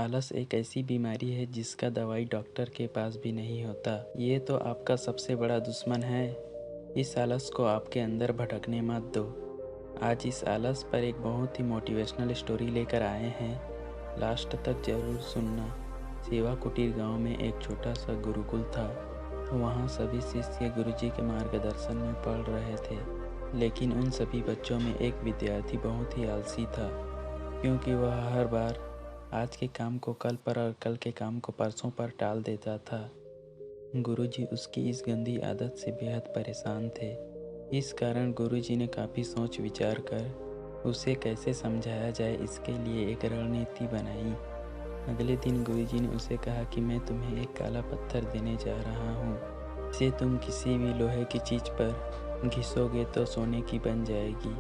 आलस एक ऐसी बीमारी है जिसका दवाई डॉक्टर के पास भी नहीं होता। ये तो आपका सबसे बड़ा दुश्मन है। इस आलस को आपके अंदर भटकने मत दो। आज इस आलस पर एक बहुत ही मोटिवेशनल स्टोरी लेकर आए हैं। लास्ट तक जरूर सुनना। सेवा कुटीर गांव में एक छोटा सा गुरुकुल था। वहाँ सभी शिष्य गुरुजी के मार्गदर्शन में पढ़ रहे थे, लेकिन उन सभी बच्चों में एक विद्यार्थी बहुत ही आलसी था, क्योंकि वह हर बार आज के काम को कल पर और कल के काम को परसों पर टाल देता था। गुरुजी उसकी इस गंदी आदत से बेहद परेशान थे। इस कारण गुरुजी ने काफ़ी सोच विचार कर उसे कैसे समझाया जाए इसके लिए एक रणनीति बनाई। अगले दिन गुरुजी ने उसे कहा कि मैं तुम्हें एक काला पत्थर देने जा रहा हूँ। इसे तुम किसी भी लोहे की चीज़ पर घिसोगे तो सोने की बन जाएगी,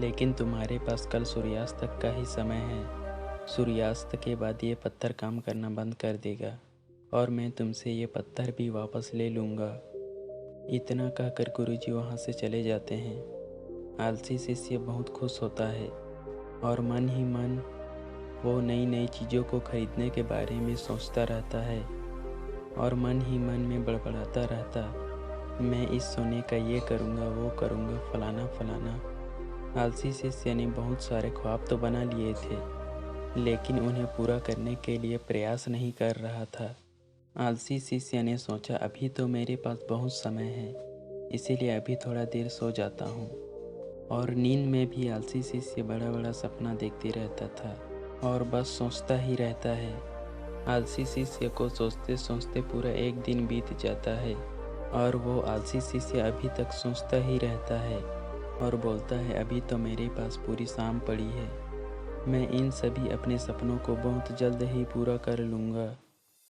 लेकिन तुम्हारे पास कल सूर्यास्त तक का ही समय है। सूर्यास्त के बाद ये पत्थर काम करना बंद कर देगा और मैं तुमसे ये पत्थर भी वापस ले लूँगा। इतना कहकर गुरुजी वहाँ से चले जाते हैं। आलसी शिष्य बहुत खुश होता है और मन ही मन वो नई नई चीज़ों को खरीदने के बारे में सोचता रहता है और मन ही मन में बड़बड़ाता रहता, मैं इस सोने का ये करूँगा, वो करूँगा, फलाना फलाना। आलसी शिष्य ने बहुत सारे ख्वाब तो बना लिए थे, लेकिन उन्हें पूरा करने के लिए प्रयास नहीं कर रहा था। आलसी शिष्य ने सोचा, अभी तो मेरे पास बहुत समय है, इसीलिए अभी थोड़ा देर सो जाता हूँ। और नींद में भी आलसी शिष्य बड़ा बड़ा सपना देखते रहता था और बस सोचता ही रहता है। आलसी शिष्य को सोचते सोचते पूरा एक दिन बीत जाता है और वो आलसी शिष्य अभी तक सोचता ही रहता है और बोलता है, अभी तो मेरे पास पूरी शाम पड़ी है, मैं इन सभी अपने सपनों को बहुत जल्द ही पूरा कर लूँगा।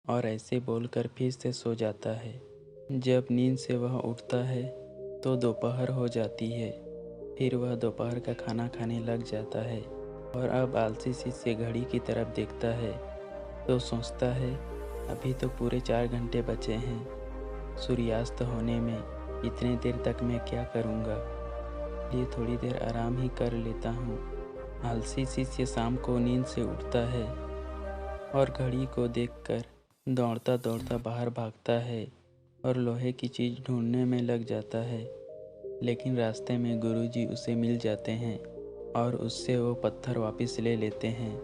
और ऐसे बोलकर फिर से सो जाता है। जब नींद से वह उठता है तो दोपहर हो जाती है। फिर वह दोपहर का खाना खाने लग जाता है और अब आलसी शिष्य घड़ी की तरफ देखता है तो सोचता है, अभी तो पूरे 4 घंटे बचे हैं सूर्यास्त होने में, इतने देर तक मैं क्या करूँगा, ये थोड़ी देर आराम ही कर लेता हूँ। आलसी शिष्य शाम को नींद से उठता है और घड़ी को देखकर दौड़ता दौड़ता बाहर भागता है और लोहे की चीज़ ढूंढने में लग जाता है। लेकिन रास्ते में गुरुजी उसे मिल जाते हैं और उससे वो पत्थर वापस ले लेते हैं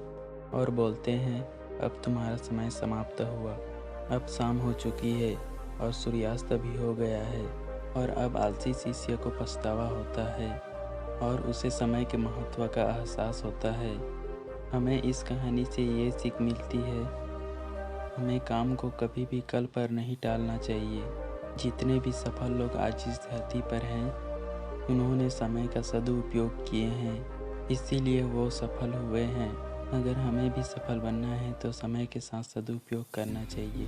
और बोलते हैं, अब तुम्हारा समय समाप्त हुआ, अब शाम हो चुकी है और सूर्यास्त भी हो गया है। और अब आलसी शिष्य को पछतावा होता है और उसे समय के महत्व का एहसास होता है। हमें इस कहानी से ये सीख मिलती है, हमें काम को कभी भी कल पर नहीं टालना चाहिए। जितने भी सफल लोग आज इस धरती पर हैं, उन्होंने समय का सदुपयोग किए हैं, इसीलिए वो सफल हुए हैं। अगर हमें भी सफल बनना है तो समय के साथ सदुपयोग करना चाहिए।